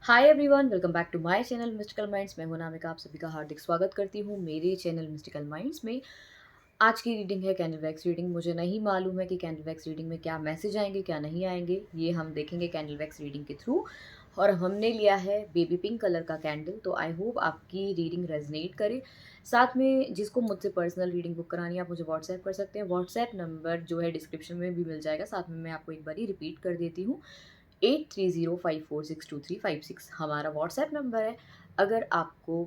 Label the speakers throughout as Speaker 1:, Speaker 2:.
Speaker 1: Hi everyone, welcome back to my channel mystical minds. मैं हूं नामिका, आप सभी का हार्दिक स्वागत करती हूं मेरे चैनल मिस्टिकल माइंड्स में। आज की रीडिंग है कैंडल वैक्स रीडिंग। मुझे नहीं मालूम है कि कैंडल वैक्स रीडिंग में क्या मैसेज आएंगे क्या नहीं आएंगे, ये हम देखेंगे कैंडल वैक्स रीडिंग के थ्रू। और हमने लिया है बेबी पिंक कलर का कैंडल, तो आई होप आपकी रीडिंग रेजनेट करे। साथ में जिसको मुझसे पर्सनल रीडिंग बुक करानी है, आप मुझे व्हाट्सएप कर सकते हैं। व्हाट्सएप नंबर जो है डिस्क्रिप्शन में भी मिल जाएगा। साथ में मैं आपको एक बार रिपीट कर देती हूँ, 8305462356 हमारा व्हाट्सएप नंबर है। अगर आपको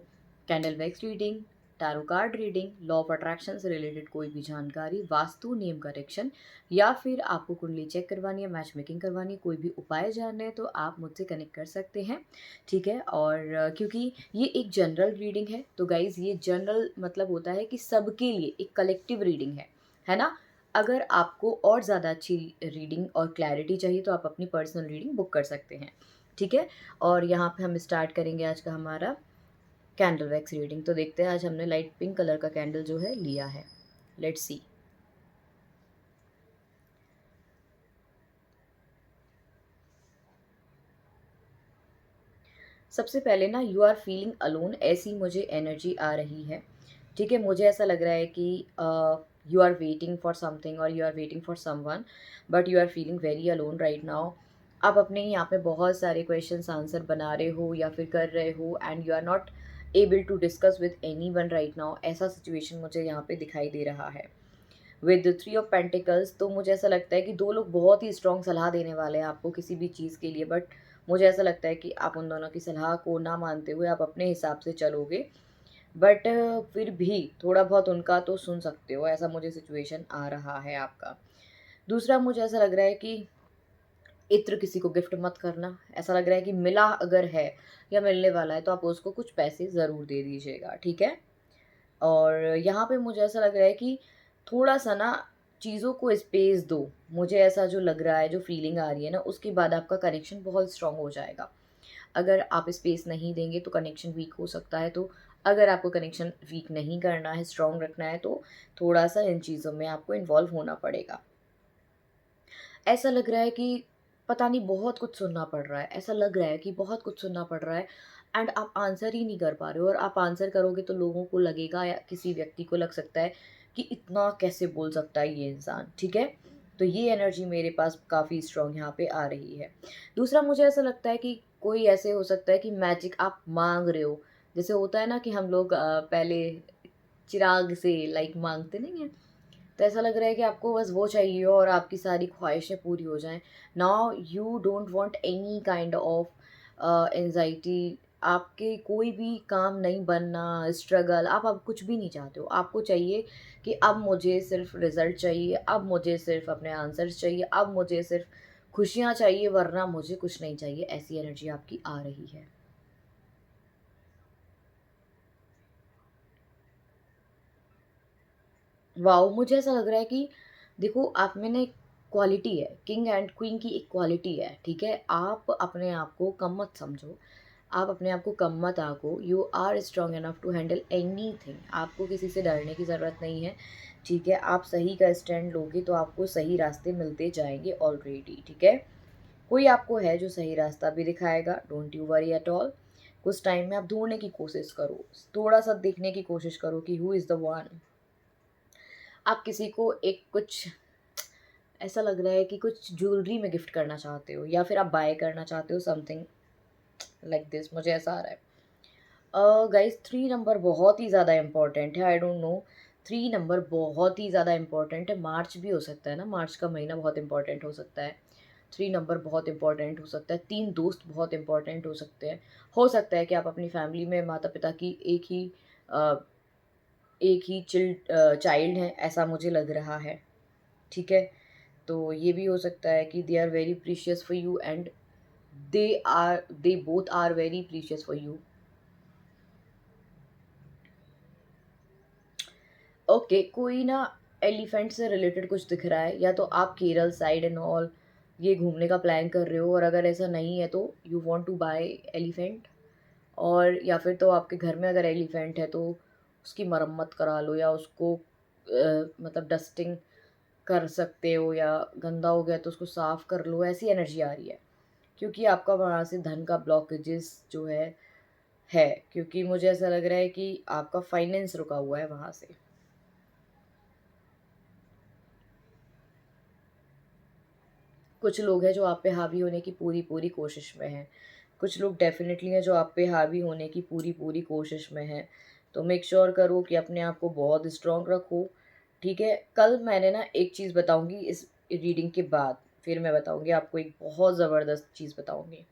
Speaker 1: candle wax reading, tarot card reading, law of attraction से रिलेटेड कोई भी जानकारी, वास्तु नियम करेक्शन, या फिर आपको कुंडली चेक करवानी है, मैच मेकिंग करवानी है, कोई भी उपाय जानने हैं, तो आप मुझसे कनेक्ट कर सकते हैं। ठीक है। और क्योंकि ये एक जनरल रीडिंग है, तो गाइज ये जनरल मतलब होता है कि सबके लिए एक कलेक्टिव रीडिंग है ना। अगर आपको और ज़्यादा अच्छी रीडिंग और क्लैरिटी चाहिए तो आप अपनी पर्सनल रीडिंग बुक कर सकते हैं। ठीक है। और यहाँ पे हम स्टार्ट करेंगे आज का हमारा कैंडल वैक्स रीडिंग। तो देखते हैं, आज हमने लाइट पिंक कलर का कैंडल जो है लिया है। Let's see. सबसे पहले ना, यू आर फीलिंग अलोन, ऐसी मुझे एनर्जी आ रही है। ठीक है। मुझे ऐसा लग रहा है कि you are waiting for something और you are waiting for someone, but you are feeling very alone right now. आप अपने यहाँ पे बहुत सारे क्वेश्चंस आंसर बना रहे हो या फिर कर रहे हो, and you are not able to discuss with anyone right now. ऐसा सिचुएशन मुझे यहाँ पे दिखाई दे रहा है विद थ्री ऑफ पेंटिकल्स। तो मुझे ऐसा लगता है कि दो लोग बहुत ही स्ट्रॉन्ग सलाह देने वाले हैं आपको किसी भी चीज़ के लिए, बट मुझे ऐसा लगता है कि आप उन दोनों की सलाह को ना मानते हुए आप अपने हिसाब से चलोगे। बट फिर भी थोड़ा बहुत उनका तो सुन सकते हो, ऐसा मुझे सिचुएशन आ रहा है आपका। दूसरा, मुझे ऐसा लग रहा है कि इत्र किसी को गिफ्ट मत करना। ऐसा लग रहा है कि मिला अगर है या मिलने वाला है तो आप उसको कुछ पैसे ज़रूर दे दीजिएगा। ठीक है। और यहाँ पे मुझे ऐसा लग रहा है कि थोड़ा सा ना चीज़ों को स्पेस दो। मुझे ऐसा जो लग रहा है, जो फीलिंग आ रही है ना, उसके बाद आपका कनेक्शन बहुत स्ट्रांग हो जाएगा। अगर आप स्पेस नहीं देंगे तो कनेक्शन वीक हो सकता है। तो अगर आपको कनेक्शन वीक नहीं करना है, स्ट्रांग रखना है, तो थोड़ा सा इन चीज़ों में आपको इन्वॉल्व होना पड़ेगा। ऐसा लग रहा है कि पता नहीं बहुत कुछ सुनना पड़ रहा है, ऐसा लग रहा है कि बहुत कुछ सुनना पड़ रहा है, एंड आप आंसर ही नहीं कर पा रहे हो। और आप आंसर करोगे तो लोगों को लगेगा या किसी व्यक्ति को लग सकता है कि इतना कैसे बोल सकता है ये इंसान। ठीक है। तो ये एनर्जी मेरे पास काफ़ी स्ट्रांग यहाँ पे आ रही है। दूसरा, मुझे ऐसा लगता है कि कोई ऐसे हो सकता है कि मैजिक आप मांग रहे हो। जैसे होता है ना कि हम लोग पहले चिराग से लाइक मांगते नहीं है, तो ऐसा लग रहा है कि आपको बस वो चाहिए और आपकी सारी ख्वाहिशें पूरी हो जाएं। Now you don't want any kind of anxiety. आपके कोई भी काम नहीं बनना, स्ट्रगल, आप अब कुछ भी नहीं चाहते हो। आपको चाहिए कि अब मुझे सिर्फ रिजल्ट चाहिए, अब मुझे सिर्फ अपने आंसर्स चाहिए, अब मुझे सिर्फ खुशियाँ चाहिए, वरना मुझे कुछ नहीं चाहिए। ऐसी एनर्जी आपकी आ रही है। वाओ, मुझे ऐसा लग रहा है कि देखो, आप में ना एक क्वालिटी है, किंग एंड क्वीन की एक क्वालिटी है। ठीक है। आप अपने आप को कम मत समझो, आप अपने आप को कम मत आंको। You are strong enough to handle anything. आपको किसी से डरने की ज़रूरत नहीं है। ठीक है। आप सही का स्टैंड लोगे तो आपको सही रास्ते मिलते जाएंगे ऑलरेडी। ठीक है। कोई आपको है जो सही रास्ता भी दिखाएगा। Don't you worry at all. कुछ टाइम में आप ढूंढने की कोशिश करो, थोड़ा सा देखने की कोशिश करो कि हु इज़ द वन। आप किसी को एक कुछ ऐसा लग रहा है कि कुछ ज्वेलरी में गिफ्ट करना चाहते हो, या फिर आप बाय करना चाहते हो समथिंग लाइक दिस। मुझे ऐसा आ रहा है। गाइस, 3 नंबर बहुत ही ज़्यादा इंपॉर्टेंट है। आई डोंट नो, 3 नंबर बहुत ही ज़्यादा इंपॉर्टेंट है। मार्च भी हो सकता है ना, मार्च का महीना बहुत इंपॉर्टेंट हो सकता है। 3 नंबर बहुत इंपॉर्टेंट हो सकता है। 3 दोस्त बहुत इंपॉर्टेंट हो सकते हैं। हो सकता है कि आप अपनी फैमिली में माता पिता की अ, एक ही चाइल्ड हैं, ऐसा मुझे लग रहा है। ठीक है। तो ये भी हो सकता है कि they are very precious for you, and they both are very precious for you. Okay, कोई ना एलिफेंट से रिलेटेड कुछ दिख रहा है, या तो आप केरल साइड एंड ऑल ये घूमने का प्लान कर रहे हो, और अगर ऐसा नहीं है तो you want to buy elephant. और या फिर तो आपके घर में अगर एलिफेंट है तो उसकी मरम्मत करा लो, या उसको मतलब डस्टिंग कर सकते हो, या गंदा हो गया तो उसको साफ कर लो। ऐसी एनर्जी आ रही है। क्योंकि आपका वहाँ से धन का ब्लॉकेजेस जो है, क्योंकि मुझे ऐसा लग रहा है कि आपका फाइनेंस रुका हुआ है वहाँ से। कुछ लोग हैं जो आप पे हावी होने की पूरी पूरी कोशिश में हैं। कुछ लोग डेफ़िनेटली हैं जो आप पे हावी होने की पूरी पूरी कोशिश में हैं। तो मेक श्योर करो कि अपने आप को बहुत स्ट्रॉन्ग रखो, ठीक है? कल मैंने ना एक चीज़ बताऊँगी इस रीडिंग के बाद, फिर मैं बताऊँगी आपको एक बहुत ज़बरदस्त चीज़ बताऊँगी।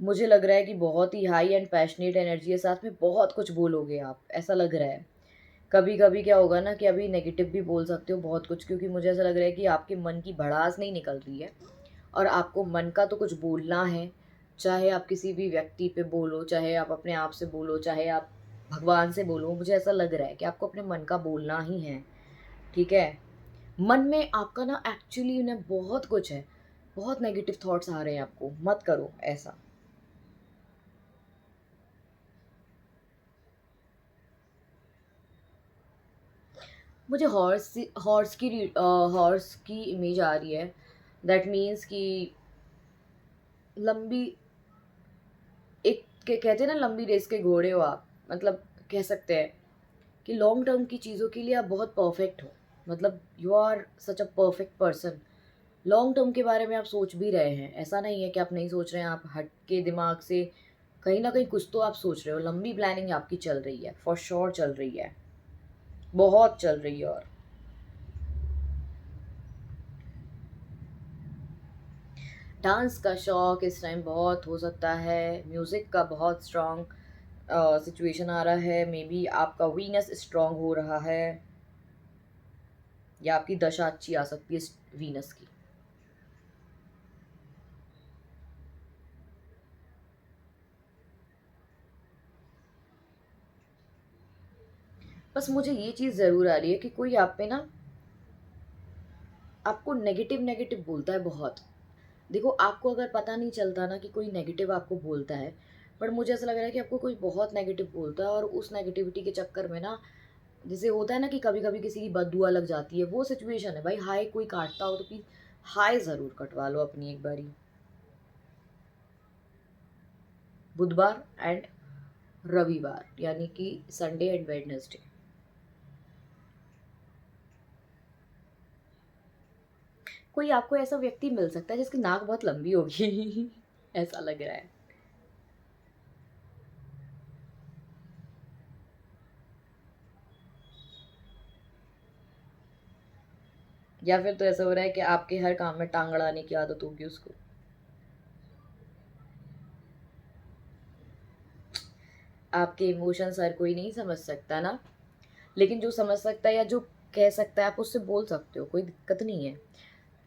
Speaker 1: मुझे लग रहा है कि बहुत ही हाई एंड पैशनेट एनर्जी है, साथ में बहुत कुछ बोलोगे आप, ऐसा लग रहा है। कभी-कभी क्या होगा ना कि अभी नेगेटिव भी बोल सकते हो बहुत कुछ, क्योंकि मुझे ऐसा लग रहा है कि आपके मन की भड़ास नहीं निकल रही है और आपको मन का तो कुछ बोलना है। चाहे आप किसी भी व्यक्ति पे बोलो, चाहे आप अपने आप से बोलो, चाहे आप भगवान से बोलो, मुझे ऐसा लग रहा है कि आपको अपने मन का बोलना ही है, ठीक है? मन में आपका ना एक्चुअली ना बहुत कुछ है, बहुत नेगेटिव थॉट्स आ रहे हैं आपको, मत करो ऐसा। मुझे हॉर्स की इमेज आ रही है। दैट मीन्स कि लंबी एक कहते हैं ना, लंबी रेस के घोड़े हो आप, मतलब कह सकते हैं कि लॉन्ग टर्म की चीज़ों के लिए आप बहुत परफेक्ट हो, मतलब you are such a perfect person. Long term के बारे में आप सोच भी रहे हैं, ऐसा नहीं है कि आप नहीं सोच रहे हैं, आप हट के दिमाग से कहीं ना कहीं कुछ तो आप सोच रहे हो। लंबी प्लानिंग आपकी चल रही है, फॉर श्योर चल रही है, बहुत चल रही है। और डांस का शौक इस टाइम बहुत हो सकता है, म्यूज़िक का बहुत स्ट्रॉन्ग सिचुएशन आ रहा है। मे बी आपका वीनस स्ट्रॉन्ग हो रहा है, या आपकी दशा अच्छी आ सकती है वीनस की। बस मुझे ये चीज़ ज़रूर आ रही है कि कोई आप पे ना आपको नेगेटिव नेगेटिव बोलता है बहुत। देखो, आपको अगर पता नहीं चलता ना कि कोई नेगेटिव आपको बोलता है, पर मुझे ऐसा लग रहा है कि आपको कोई बहुत नेगेटिव बोलता है, और उस नेगेटिविटी के चक्कर में ना, जैसे होता है ना कि कभी-कभी किसी की बददुआ लग जाती है, वो सिचुएशन है भाई। हाय कोई काटता हो तो प्लीज़ हाय ज़रूर कटवा लो अपनी एक बारी। बुधवार एंड रविवार, यानी कि संडे एंड वेडनेसडे। कोई आपको ऐसा व्यक्ति मिल सकता है जिसकी नाक बहुत लंबी होगी ऐसा लग रहा है। या फिर तो ऐसा हो रहा है कि आपके हर काम में टांग अड़ाने की आदत होगी उसको। आपके इमोशंस हर कोई नहीं समझ सकता ना, लेकिन जो समझ सकता है या जो कह सकता है आप उससे बोल सकते हो, कोई दिक्कत नहीं है।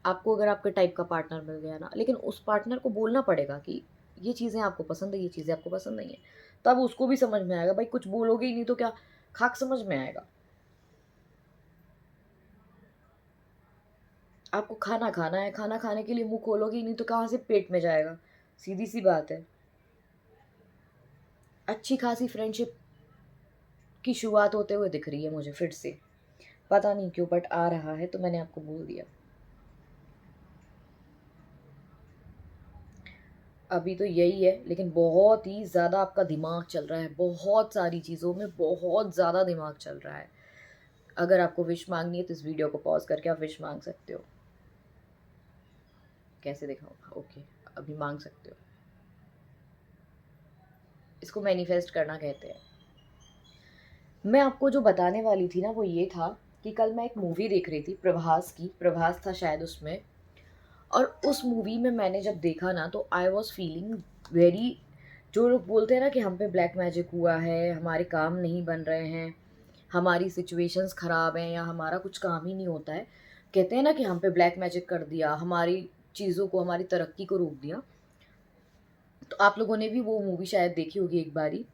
Speaker 1: आपको अगर आपके टाइप का पार्टनर मिल गया ना, लेकिन उस पार्टनर को बोलना पड़ेगा कि ये चीज़ें आपको पसंद है, ये चीज़ें आपको पसंद नहीं है। तो अब उसको भी समझ में आएगा भाई, कुछ बोलोगे ही नहीं तो क्या खाक समझ में आएगा। आपको खाना खाना है, खाना खाने के लिए मुँह खोलोगे ही नहीं तो कहाँ से पेट में जाएगा, सीधी सी बात है। अच्छी खासी फ्रेंडशिप की शुरुआत होते हुए दिख रही है मुझे फिर से, पता नहीं क्यों बट आ रहा है, तो मैंने आपको बोल दिया। अभी तो यही है, लेकिन बहुत ही ज़्यादा आपका दिमाग चल रहा है, बहुत सारी चीज़ों में बहुत ज़्यादा दिमाग चल रहा है। अगर आपको विश मांगनी है तो इस वीडियो को पॉज करके आप विश मांग सकते हो। कैसे दिखाऊँ? ओके, अभी मांग सकते हो। इसको मैनिफेस्ट करना कहते हैं। मैं आपको जो बताने वाली थी ना वो ये था कि कल मैं एक मूवी देख रही थी प्रभास की, प्रभास था शायद उसमें। और उस मूवी में मैंने जब देखा ना तो आई वॉज फीलिंग वेरी, जो लोग बोलते हैं ना कि हम पे ब्लैक मैजिक हुआ है, हमारे काम नहीं बन रहे हैं, हमारी सिचुएशंस ख़राब हैं, या हमारा कुछ काम ही नहीं होता है, कहते हैं ना कि हम पे ब्लैक मैजिक कर दिया, हमारी चीज़ों को, हमारी तरक्की को रोक दिया। तो आप लोगों ने भी वो मूवी शायद देखी होगी एक बारी,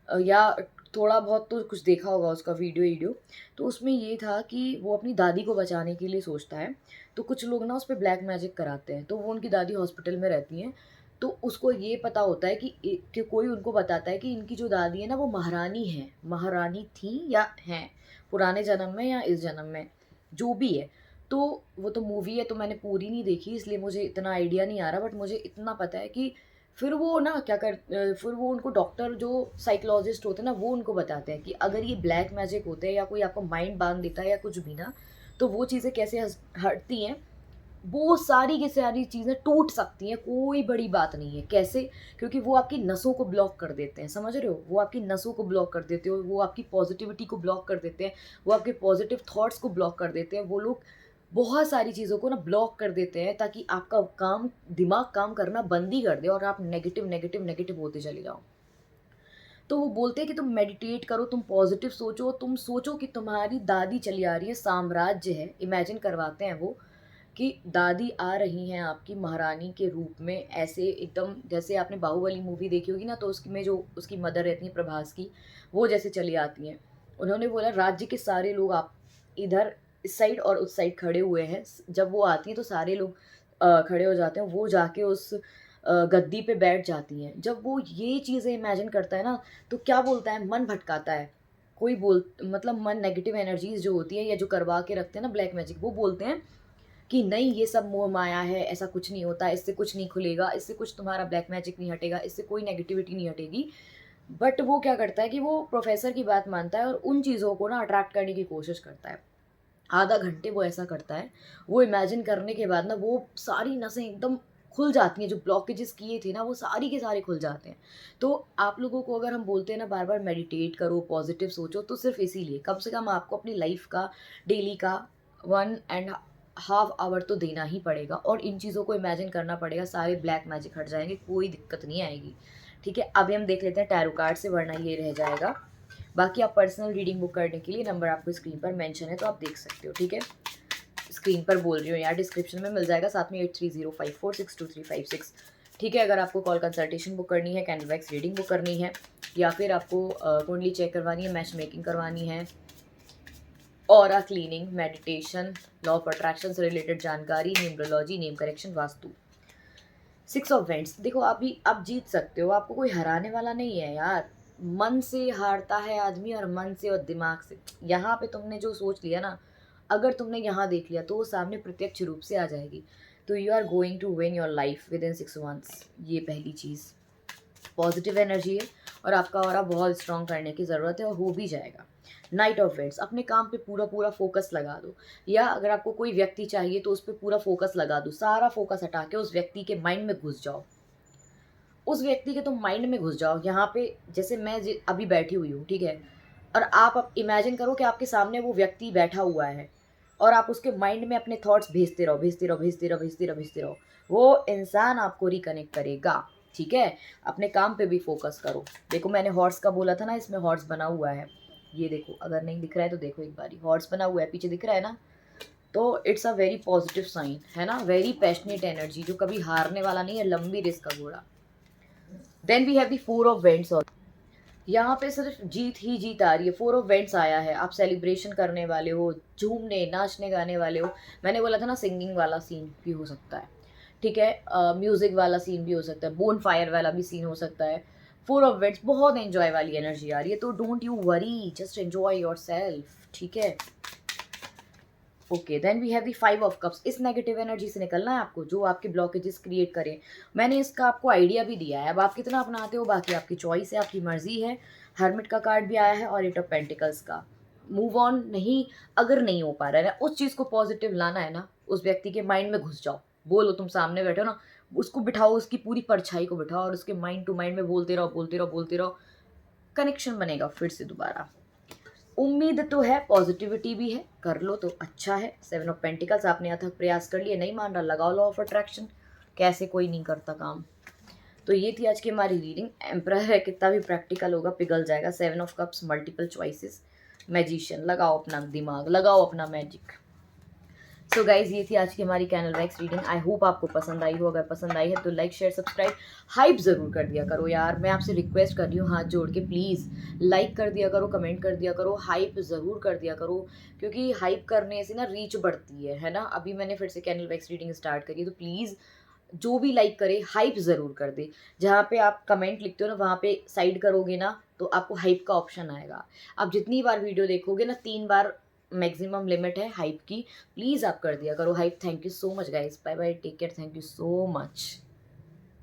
Speaker 1: या थोड़ा बहुत तो कुछ देखा होगा उसका वीडियो वीडियो। तो उसमें ये था कि वो अपनी दादी को बचाने के लिए सोचता है। तो कुछ लोग ना उस पे ब्लैक मैजिक कराते हैं, तो वो उनकी दादी हॉस्पिटल में रहती हैं। तो उसको ये पता होता है कि कोई उनको बताता है कि इनकी जो दादी है ना वो महारानी है, महारानी थी या हैं पुराने जन्म में या इस जन्म में, जो भी है। तो वो तो मूवी है, तो मैंने पूरी नहीं देखी इसलिए मुझे इतना आइडिया नहीं आ रहा, बट मुझे इतना पता है कि फिर वो ना फिर वो उनको डॉक्टर जो साइकोलॉजिस्ट होते हैं ना, वो उनको बताते हैं कि अगर ये ब्लैक मैजिक होते हैं या कोई आपको माइंड बांध देता है या कुछ भी ना, तो वो चीज़ें कैसे हटती हैं। वो सारी की सारी चीज़ें टूट सकती हैं, कोई बड़ी बात नहीं है। कैसे? क्योंकि वो आपकी नसों को ब्लॉक कर देते हैं, समझ रहे हो? वो आपकी नसों को ब्लॉक कर देते हो, वो आपकी पॉज़िटिविटी को ब्लॉक कर देते हैं, वो आपके पॉज़िटिव थॉट्स को ब्लॉक कर देते हैं। वो लोग बहुत सारी चीज़ों को ना ब्लॉक कर देते हैं ताकि आपका दिमाग काम करना बंद ही कर दे और आप नेगेटिव, नेगेटिव, नेगेटिव होते चले जाओ। तो वो बोलते हैं कि तुम मेडिटेट करो, तुम पॉज़िटिव सोचो, तुम सोचो कि तुम्हारी दादी चली आ रही है, साम्राज्य है, इमेजिन करवाते हैं वो कि दादी आ रही हैं आपकी महारानी के रूप में, ऐसे एकदम जैसे आपने बाहुबली मूवी देखी होगी ना, तो उसकी में जो उसकी मदर रहती है प्रभास की, वो जैसे चली आती हैं। उन्होंने बोला राज्य के सारे लोग आप इधर इस साइड और उस साइड खड़े हुए हैं। जब वो आती हैं तो सारे लोग खड़े हो जाते हैं। वो जाके उस गद्दी पे बैठ जाती हैं। जब वो ये चीज़ें इमेजिन करता है ना, तो क्या बोलता है, मन भटकाता है। कोई बोल मतलब मन नेगेटिव एनर्जीज़ जो होती है या जो करवा के रखते हैं ना ब्लैक मैजिक, वो बोलते हैं कि नहीं ये सब मोह माया है, ऐसा कुछ नहीं होता, इससे कुछ नहीं खुलेगा, इससे कुछ तुम्हारा ब्लैक मैजिक नहीं हटेगा, इससे कोई नेगेटिविटी नहीं हटेगी। बट वो क्या करता है कि वो प्रोफ़ेसर की बात मानता है और उन चीज़ों को ना अट्रैक्ट करने की कोशिश करता है। आधा घंटे वो ऐसा करता है। वो इमेजिन करने के बाद ना वो सारी नसें एकदम खुल जाती हैं, जो ब्लॉकेजेस किए थे ना वो सारी के सारे खुल जाते हैं। तो आप लोगों को अगर हम बोलते हैं ना बार-बार मेडिटेट करो, पॉज़िटिव सोचो, तो सिर्फ़ इसीलिए कम से कम आपको अपनी लाइफ़ का डेली का 1 एंड हाफ आवर तो देना ही पड़ेगा और इन चीज़ों को इमेजिन करना पड़ेगा, सारे ब्लैक मैजिक हट जाएँगे, कोई दिक्कत नहीं आएगी। ठीक है? अभी हम देख लेते हैं टैरो कार्ड से, वरना ये रह जाएगा। बाकी आप पर्सनल रीडिंग बुक करने के लिए नंबर आपको स्क्रीन पर मेंशन है, तो आप देख सकते हो, ठीक है? स्क्रीन पर बोल रही हूँ यार, डिस्क्रिप्शन में मिल जाएगा, साथ में 8305462356, ठीक है? अगर आपको कॉल कंसल्टेशन बुक करनी है, कैंडल वैक्स रीडिंग बुक करनी है, या फिर आपको कुंडली चेक करवानी है, मैच मेकिंग करवानी है, aura cleaning, meditation, law of attraction से रिलेटेड जानकारी, numerology, name correction, vastu. 6 of vents, देखो अभी आप जीत सकते हो, आपको कोई हराने वाला नहीं है यार। मन से हारता है आदमी और मन से और दिमाग से। यहाँ पे तुमने जो सोच लिया ना, अगर तुमने यहाँ देख लिया तो वो सामने प्रत्यक्ष रूप से आ जाएगी। तो you are going to win your life within 6 months, ये पहली चीज़। पॉजिटिव एनर्जी है और आपका ऑरा बहुत स्ट्रॉन्ग करने की ज़रूरत है और हो भी जाएगा। नाइट ऑफ वेंट्स, अपने काम पे पूरा पूरा फोकस लगा दो, या अगर आपको कोई व्यक्ति चाहिए तो उस पर पूरा फोकस लगा दो, सारा फोकस हटा के उस व्यक्ति के माइंड में घुस जाओ, उस व्यक्ति के तुम माइंड में घुस जाओ। यहाँ पे जैसे मैं अभी बैठी हुई हूँ, ठीक है, और आप अब इमेजिन करो कि आपके सामने वो व्यक्ति बैठा हुआ है और आप उसके माइंड में अपने थॉट्स भेजते रहो, भेजते रहो, भेजते रहो, भेजते रहो, भेजते रहो। वो इंसान आपको रिकनेक्ट करेगा, ठीक है? अपने काम पे भी फोकस करो। देखो मैंने हॉर्स का बोला था ना, इसमें हॉर्स बना हुआ है, ये देखो, अगर नहीं दिख रहा है तो देखो एक बारी, हॉर्स बना हुआ है, पीछे दिख रहा है ना? तो it's a very positive sign, है ना? वेरी पैशनेट एनर्जी, जो कभी हारने वाला नहीं है, लंबी रेस का घोड़ा। Then we have the 4 of wands, और यहाँ पे सिर्फ जीत ही जीत आ रही है। 4 ऑफ वेंट्स आया है, आप सेलिब्रेशन करने वाले हो, झूमने नाचने गाने वाले हो। मैंने बोला था ना सिंगिंग वाला सीन भी हो सकता है, ठीक है? म्यूजिक वाला सीन भी हो सकता है, बोन फायर वाला भी सीन हो सकता है। 4 ऑफ वेंट्स, बहुत एंजॉय वाली एनर्जी आ रही है, तो don't you worry, just enjoy yourself, ठीक है? Okay, then we have the 5 of cups. इस नेगेटिव एनर्जी से निकलना है आपको, जो आपके ब्लॉकेजेस क्रिएट करें। मैंने इसका आपको आइडिया भी दिया है, अब आप कितना अपनाते हो बाकी आपकी चॉइस है, आपकी मर्जी है। हर्मिट का कार्ड भी आया है और 8 ऑफ पेंटिकल्स का। मूव ऑन नहीं, अगर नहीं हो पा रहा है ना, उस चीज़ को पॉजिटिव लाना है ना, उस व्यक्ति के माइंड में घुस जाओ। बोलो, तुम सामने बैठे हो ना, उसको बिठाओ, उसकी पूरी परछाई को बिठाओ और उसके माइंड टू माइंड में बोलते रहो, बोलते रहो, बोलते रहो। कनेक्शन बनेगा फिर से दोबारा। उम्मीद तो है, पॉजिटिविटी भी है, कर लो तो अच्छा है। 7 ऑफ पेंटिकल्स, आपने अथक प्रयास कर लिए, नहीं मान रहा, लगाओ लॉ ऑफ अट्रैक्शन, कैसे कोई नहीं करता काम। तो ये थी आज की हमारी रीडिंग। एम्परर है, कितना भी प्रैक्टिकल होगा पिघल जाएगा। 7 of cups, multiple choices, magician, लगाओ अपना दिमाग, लगाओ अपना मैजिक। सो गाइज, ये थी आज की हमारी candle wax reading. I hope आपको पसंद आई हो, अगर पसंद आई है तो लाइक शेयर सब्सक्राइब, हाइप ज़रूर कर दिया करो यार, मैं आपसे रिक्वेस्ट कर रही हूँ हाथ जोड़ के, प्लीज़ लाइक कर दिया करो, कमेंट कर दिया करो, हाइप ज़रूर कर दिया करो, क्योंकि हाइप करने से ना रीच बढ़ती है ना? अभी मैंने फिर से कैंडल वैक्स रीडिंग स्टार्ट करी, तो प्लीज़ जो भी लाइक करे हाइप ज़रूर कर दे। जहाँ पे आप कमेंट लिखते हो ना, वहाँ पे साइड करोगे ना तो आपको हाइप का ऑप्शन आएगा। आप जितनी बार वीडियो देखोगे ना, 3 बार मैक्सिमम लिमिट है हाइप की, प्लीज़ आप कर दिया करो hype. Thank you so much guys, bye bye, take care, thank you so much.